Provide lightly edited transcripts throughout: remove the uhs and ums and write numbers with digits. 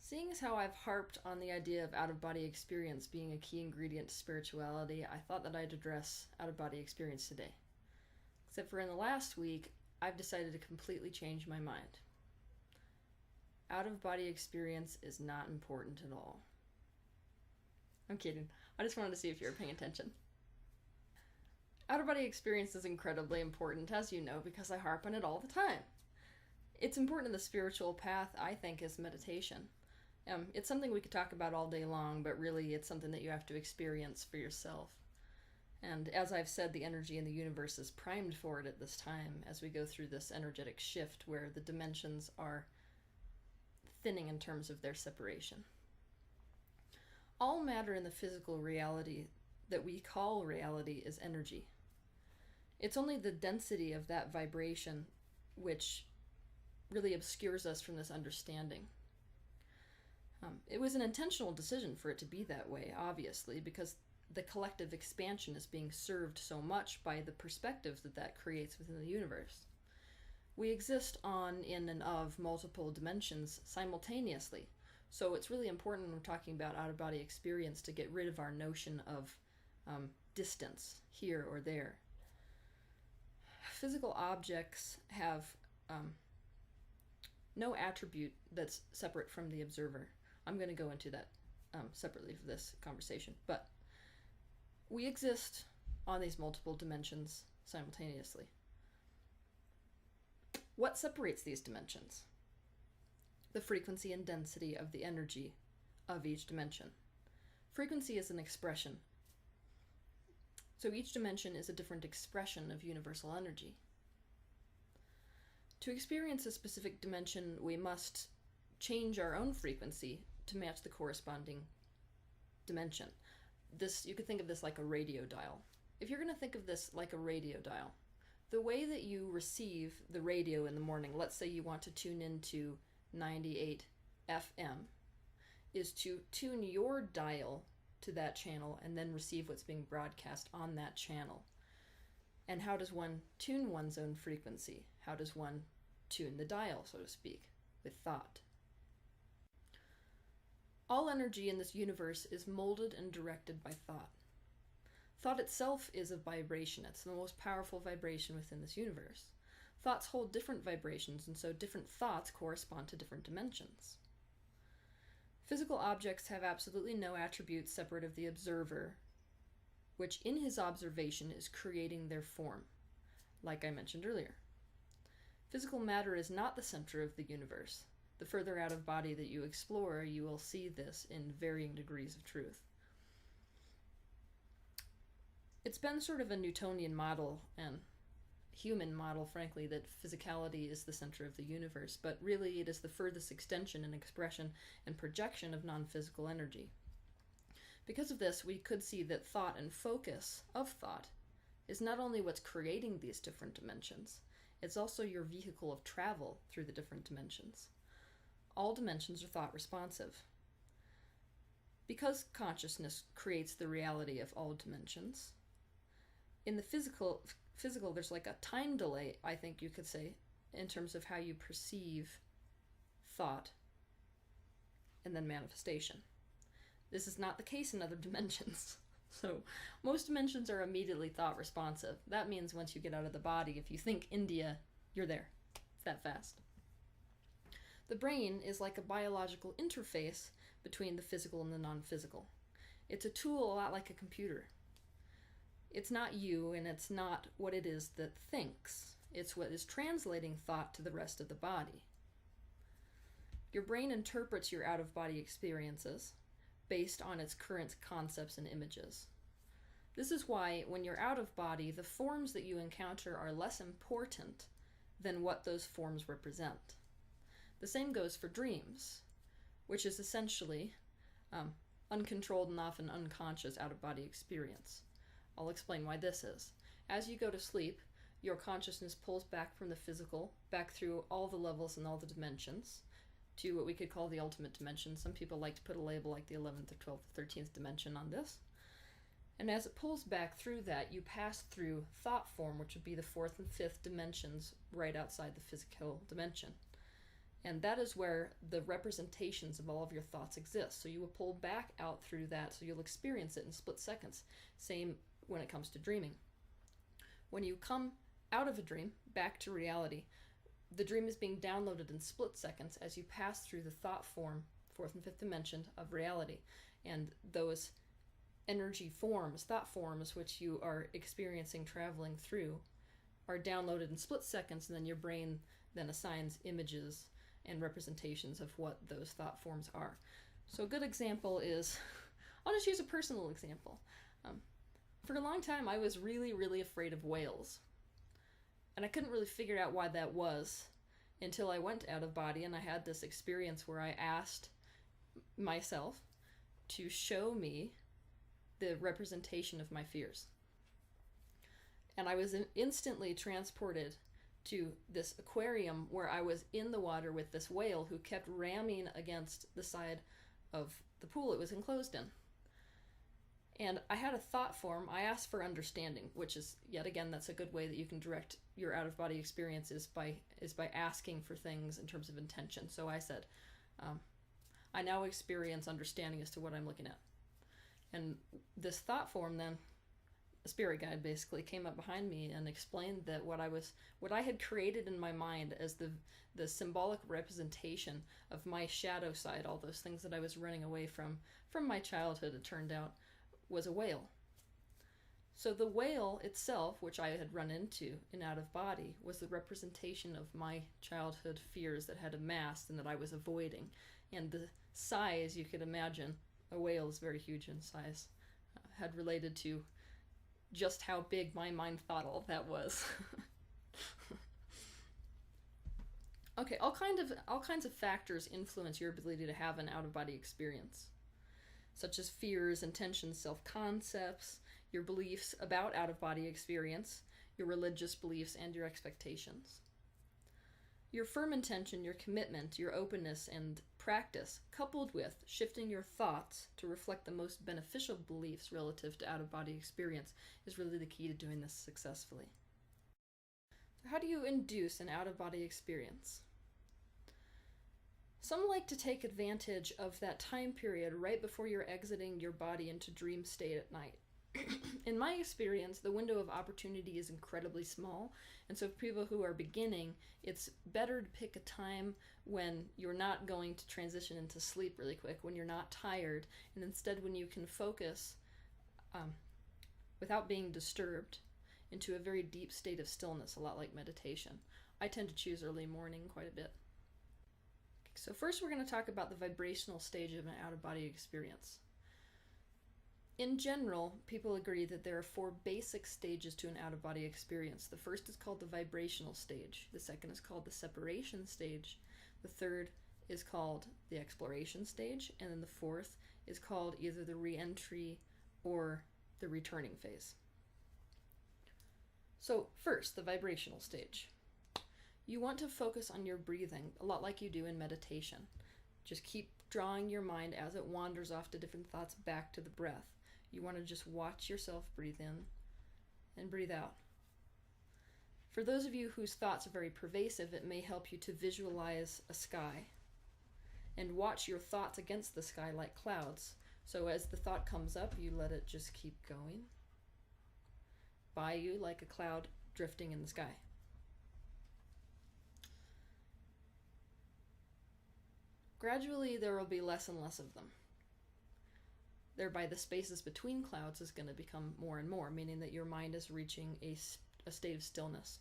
Seeing as how I've harped on the idea of out-of-body experience being a key ingredient to spirituality, I thought that I'd address out-of-body experience today. Except for in the last week, I've decided to completely change my mind. Out-of-body experience is not important at all. I'm kidding. I just wanted to see if you were paying attention. Out-of-body experience is incredibly important, as you know, because I harp on it all the time. It's important in the spiritual path, I think, as meditation. It's something we could talk about all day long, but really it's something that you have to experience for yourself. And as I've said, the energy in the universe is primed for it at this time as we go through this energetic shift where the dimensions are thinning in terms of their separation. All matter in the physical reality that we call reality is energy. It's only the density of that vibration which really obscures us from this understanding. It was an intentional decision for it to be that way, obviously, because the collective expansion is being served so much by the perspectives that creates within the universe. We exist on, in, and of multiple dimensions simultaneously, so it's really important when we're talking about out-of-body experience to get rid of our notion of distance, here or there. Physical objects have no attribute that's separate from the observer. I'm going to go into that separately for this conversation, but we exist on these multiple dimensions simultaneously. What separates these dimensions? The frequency and density of the energy of each dimension. Frequency is an expression. So each dimension is a different expression of universal energy. To experience a specific dimension, we must change our own frequency to match the corresponding dimension. You could think of this like a radio dial. If you're going to think of this like a radio dial, the way that you receive the radio in the morning, let's say you want to tune into 98 FM, is to tune your dial to that channel and then receive what's being broadcast on that channel. And how does one tune one's own frequency? How does one tune the dial, so to speak? With thought. All energy in this universe is molded and directed by thought. Thought itself is a vibration. It's the most powerful vibration within this universe. Thoughts hold different vibrations, and so different thoughts correspond to different dimensions. Physical objects have absolutely no attributes separate of the observer, which in his observation is creating their form, like I mentioned earlier. Physical matter is not the center of the universe. The further out of body that you explore, you will see this in varying degrees of truth. It's been sort of a Newtonian model and human model, frankly, that physicality is the center of the universe, but really it is the furthest extension and expression and projection of non-physical energy. Because of this, we could see that thought and focus of thought is not only what's creating these different dimensions, it's also your vehicle of travel through the different dimensions. All dimensions are thought responsive. Because consciousness creates the reality of all dimensions, in the physical there's like a time delay, I think you could say, in terms of how you perceive thought and then manifestation. This is not the case in other dimensions. So most dimensions are immediately thought responsive. That means once you get out of the body, if you think India, you're there. It's that fast. The brain is like a biological interface between the physical and the non-physical. It's a tool a lot like a computer. It's not you, and it's not what it is that thinks. It's what is translating thought to the rest of the body. Your brain interprets your out-of-body experiences based on its current concepts and images. This is why, when you're out of body, the forms that you encounter are less important than what those forms represent. The same goes for dreams, which is essentially uncontrolled and often unconscious out-of-body experience. I'll explain why this is. As you go to sleep, your consciousness pulls back from the physical, back through all the levels and all the dimensions, to what we could call the ultimate dimension. Some people like to put a label like the 11th or 12th or 13th dimension on this. And as it pulls back through that, you pass through thought form, which would be the 4th and 5th dimensions right outside the physical dimension. And that is where the representations of all of your thoughts exist. So you will pull back out through that, so you'll experience it in split seconds. Same when it comes to dreaming. When you come out of a dream, back to reality, the dream is being downloaded in split seconds as you pass through the thought form, fourth and fifth dimension of reality. And those energy forms, thought forms, which you are experiencing traveling through, are downloaded in split seconds, and then your brain then assigns images and representations of what those thought forms are. So a good example is, I'll just use a personal example. For a long time, I was really, really afraid of whales. And I couldn't really figure out why that was until I went out of body and I had this experience where I asked myself to show me the representation of my fears. And I was instantly transported to this aquarium where I was in the water with this whale who kept ramming against the side of the pool it was enclosed in. And I had a thought form. I asked for understanding, which is, yet again, that's a good way that you can direct your out-of-body experiences by asking for things in terms of intention. So I said, I now experience understanding as to what I'm looking at. And this thought form then, a spirit guide basically, came up behind me and explained that what I had created in my mind as the symbolic representation of my shadow side, all those things that I was running away from my childhood, it turned out, was a whale. So the whale itself, which I had run into in out of body, was the representation of my childhood fears that had amassed and that I was avoiding. And the size, you could imagine, a whale is very huge in size, had related to just how big my mind thought all of that was. Okay, all kinds of factors influence your ability to have an out-of-body experience, such as fears, intentions, self-concepts, your beliefs about out-of-body experience, your religious beliefs, and your expectations. Your firm intention, your commitment, your openness, and practice, coupled with shifting your thoughts to reflect the most beneficial beliefs relative to out-of-body experience, is really the key to doing this successfully. So how do you induce an out-of-body experience? Some like to take advantage of that time period right before you're exiting your body into dream state at night. In my experience, the window of opportunity is incredibly small, and so for people who are beginning, it's better to pick a time when you're not going to transition into sleep really quick, when you're not tired, and instead when you can focus without being disturbed into a very deep state of stillness, a lot like meditation. I tend to choose early morning quite a bit. So first we're going to talk about the vibrational stage of an out-of-body experience. In general, people agree that there are 4 basic stages to an out-of-body experience. The first is called the vibrational stage. The second is called the separation stage. The third is called the exploration stage. And then the fourth is called either the re-entry or the returning phase. So first, the vibrational stage. You want to focus on your breathing, a lot like you do in meditation. Just keep drawing your mind as it wanders off to different thoughts back to the breath. You want to just watch yourself breathe in and breathe out. For those of you whose thoughts are very pervasive, it may help you to visualize a sky and watch your thoughts against the sky like clouds. So as the thought comes up, you let it just keep going by you like a cloud drifting in the sky. Gradually, there will be less and less of them. Thereby, the spaces between clouds is going to become more and more, meaning that your mind is reaching a state of stillness.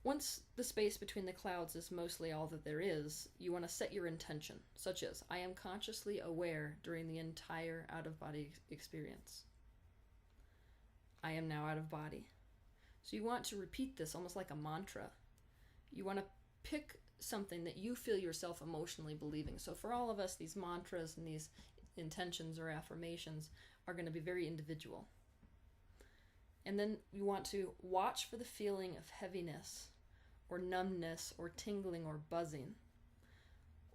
Once the space between the clouds is mostly all that there is, you want to set your intention, such as, I am consciously aware during the entire out-of-body experience. I am now out of body. So you want to repeat this almost like a mantra. You want to pick something that you feel yourself emotionally believing. So for all of us, these mantras and these intentions or affirmations are going to be very individual. And then you want to watch for the feeling of heaviness or numbness or tingling or buzzing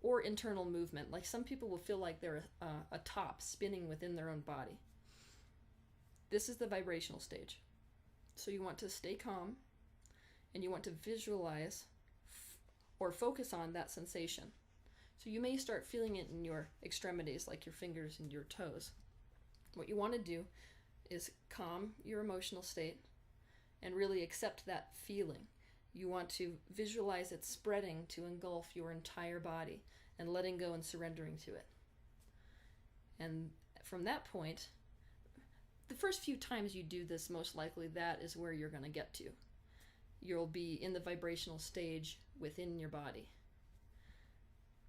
or internal movement. Like some people will feel like they're a top spinning within their own body. This is the vibrational stage. So you want to stay calm and you want to visualize or focus on that sensation. So you may start feeling it in your extremities, like your fingers and your toes. What you want to do is calm your emotional state and really accept that feeling. You want to visualize it spreading to engulf your entire body and letting go and surrendering to it. And from that point, the first few times you do this, most likely that is where you're going to get to. You'll be in the vibrational stage within your body.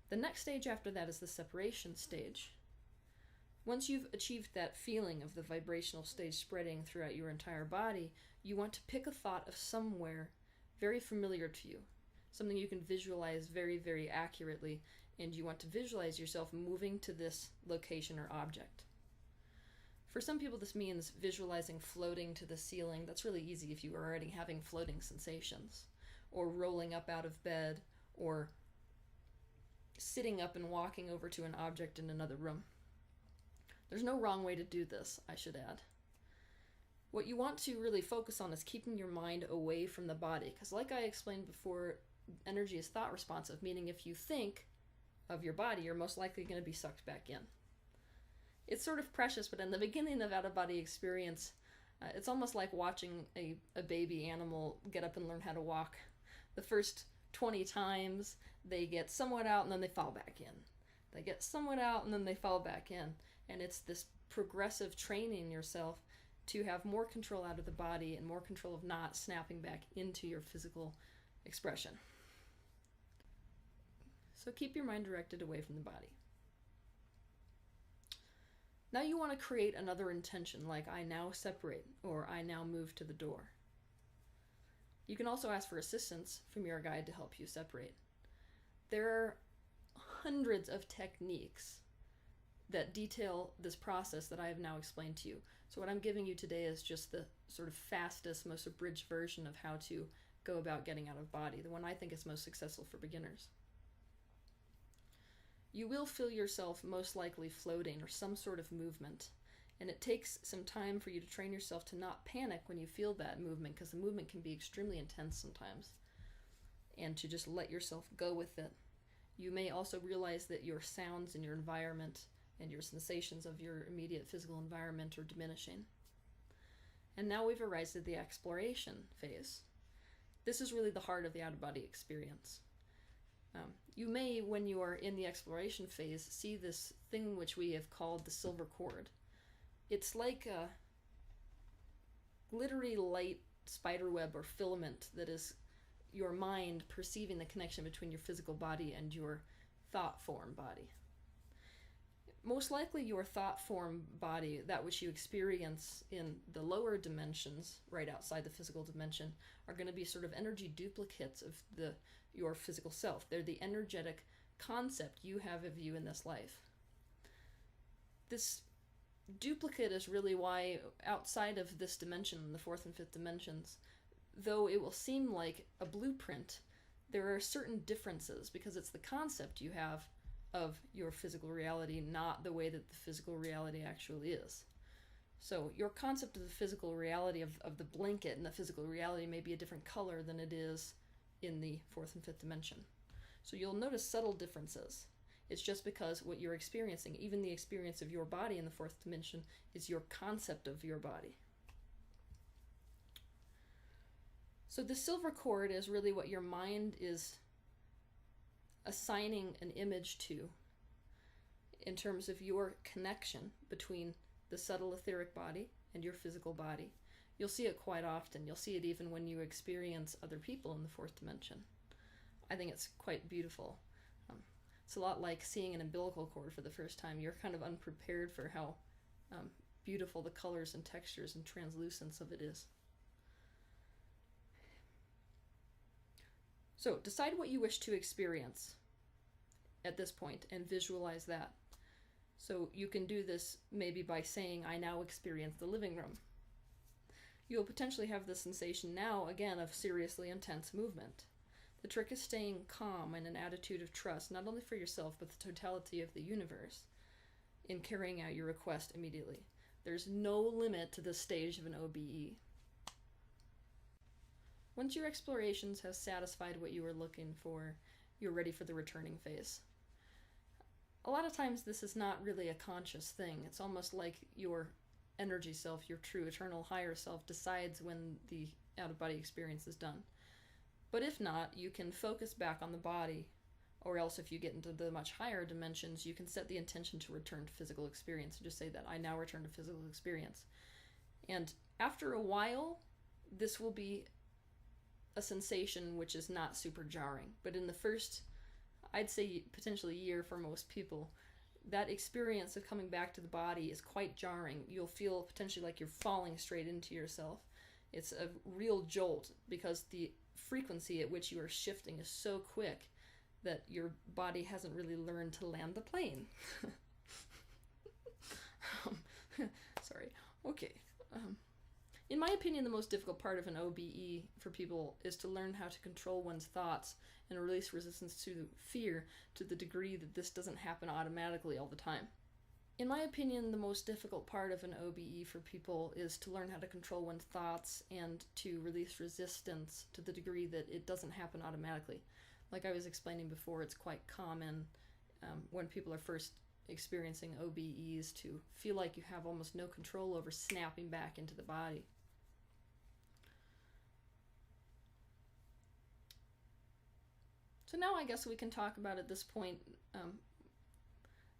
The next stage after that is the separation stage. Once you've achieved that feeling of the vibrational stage spreading throughout your entire body, you want to pick a thought of somewhere very familiar to you, something you can visualize very, very accurately, and you want to visualize yourself moving to this location or object. For some people, this means visualizing floating to the ceiling. That's really easy if you are already having floating sensations, or rolling up out of bed, or sitting up and walking over to an object in another room. There's no wrong way to do this, I should add. What you want to really focus on is keeping your mind away from the body, because like I explained before, energy is thought responsive, meaning if you think of your body, you're most likely going to be sucked back in. It's sort of precious, but in the beginning of out-of-body experience, it's almost like watching a baby animal get up and learn how to walk. The first 20 times, they get somewhat out and then they fall back in. They get somewhat out and then they fall back in. And it's this progressive training yourself to have more control out of the body and more control of not snapping back into your physical expression. So keep your mind directed away from the body. Now you want to create another intention, like I now separate, or I now move to the door. You can also ask for assistance from your guide to help you separate. There are hundreds of techniques that detail this process that I have now explained to you. So what I'm giving you today is just the sort of fastest, most abridged version of how to go about getting out of body, the one I think is most successful for beginners. You will feel yourself most likely floating or some sort of movement, and it takes some time for you to train yourself to not panic when you feel that movement, because the movement can be extremely intense sometimes, and to just let yourself go with it. You may also realize that your sounds in your environment and your sensations of your immediate physical environment are diminishing. And now we've arrived at the exploration phase. This is really the heart of the out-of-body experience. You may, when you are in the exploration phase, see this thing which we have called the silver cord. It's like a glittery light spiderweb or filament that is your mind perceiving the connection between your physical body and your thought form body. Most likely your thought form body, that which you experience in the lower dimensions, right outside the physical dimension, are going to be sort of energy duplicates of your physical self. They're the energetic concept you have of you in this life. This duplicate is really why outside of this dimension, the fourth and fifth dimensions, though it will seem like a blueprint, there are certain differences because it's the concept you have of your physical reality, not the way that the physical reality actually is. So your concept of the physical reality of the blanket and the physical reality may be a different color than it is in the fourth and fifth dimension. So you'll notice subtle differences. It's just because what you're experiencing, even the experience of your body in the fourth dimension, is your concept of your body. So the silver cord is really what your mind is assigning an image to in terms of your connection between the subtle etheric body and your physical body. You'll see it quite often. You'll see it even when you experience other people in the fourth dimension. I think it's quite beautiful. It's a lot like seeing an umbilical cord for the first time. You're kind of unprepared for how beautiful the colors and textures and translucence of it is. So decide what you wish to experience at this point and visualize that. So you can do this maybe by saying, I now experience the living room. You'll potentially have the sensation now, again, of seriously intense movement. The trick is staying calm in an attitude of trust, not only for yourself, but the totality of the universe, in carrying out your request immediately. There's no limit to this stage of an OBE. Once your explorations have satisfied what you were looking for, you're ready for the returning phase. A lot of times this is not really a conscious thing. It's almost like your energy self, your true eternal higher self, decides when the out-of-body experience is done. But if not, you can focus back on the body, or else if you get into the much higher dimensions, you can set the intention to return to physical experience. Just say that, I now return to physical experience. And after a while, this will be a sensation which is not super jarring. But in the first, I'd say potentially year for most people, that experience of coming back to the body is quite jarring. You'll feel potentially like you're falling straight into yourself. It's a real jolt because the frequency at which you are shifting is so quick that your body hasn't really learned to land the plane. Sorry. Okay. In my opinion, the most difficult part of an OBE for people is to learn how to control one's thoughts and release resistance to fear to the degree that this doesn't happen automatically all the time. In my opinion, the most difficult part of an OBE for people is to learn how to control one's thoughts and to release resistance to the degree that it doesn't happen automatically. Like I was explaining before, it's quite common when people are first experiencing OBEs to feel like you have almost no control over snapping back into the body. So now I guess we can talk about at this point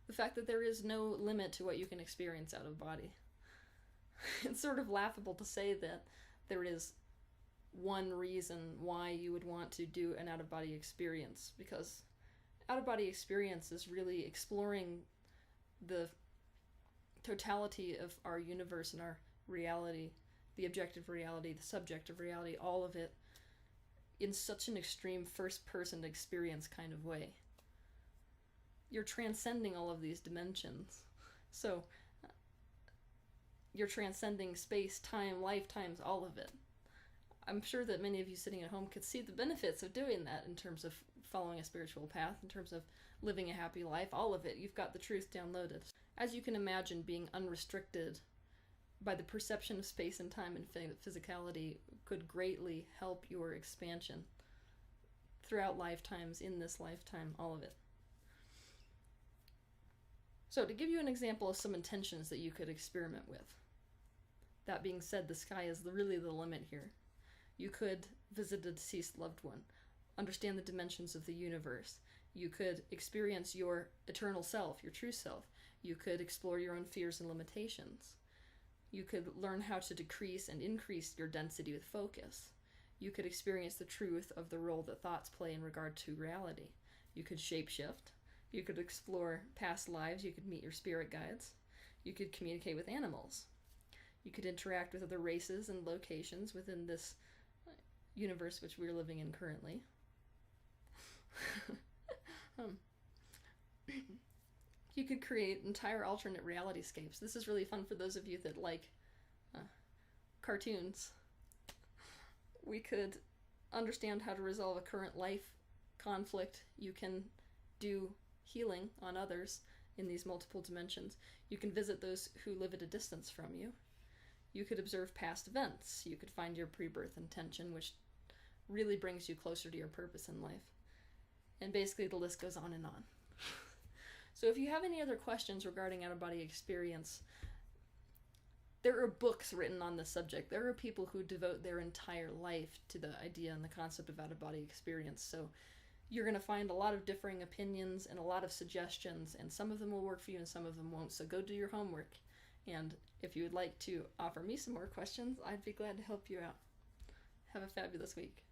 the fact that there is no limit to what you can experience out of body. It's sort of laughable to say that there is one reason why you would want to do an out-of-body experience, because out-of-body experience is really exploring the totality of our universe and our reality, the objective reality, the subjective reality, all of it, in such an extreme first-person experience kind of way. You're transcending all of these dimensions. So you're transcending space, time, lifetimes, all of it. I'm sure that many of you sitting at home could see the benefits of doing that in terms of following a spiritual path, in terms of living a happy life, all of it. You've got the truth downloaded. As you can imagine, being unrestricted by the perception of space and time and physicality could greatly help your expansion throughout lifetimes, in this lifetime, all of it. So to give you an example of some intentions that you could experiment with, that being said, the sky is really the limit here. You could visit a deceased loved one, understand the dimensions of the universe. You could experience your eternal self, your true self. You could explore your own fears and limitations. You could learn how to decrease and increase your density with focus. You could experience the truth of the role that thoughts play in regard to reality. You could shapeshift. You could explore past lives. You could meet your spirit guides. You could communicate with animals. You could interact with other races and locations within this universe which we're living in currently. You could create entire alternate reality-scapes. This is really fun for those of you that like cartoons. We could understand how to resolve a current life conflict. You can do healing on others in these multiple dimensions. You can visit those who live at a distance from you. You could observe past events. You could find your pre-birth intention, which really brings you closer to your purpose in life. And basically the list goes on and on. So if you have any other questions regarding out-of-body experience, there are books written on this subject. There are people who devote their entire life to the idea and the concept of out-of-body experience. So you're going to find a lot of differing opinions and a lot of suggestions, and some of them will work for you and some of them won't. So go do your homework. And if you would like to offer me some more questions, I'd be glad to help you out. Have a fabulous week.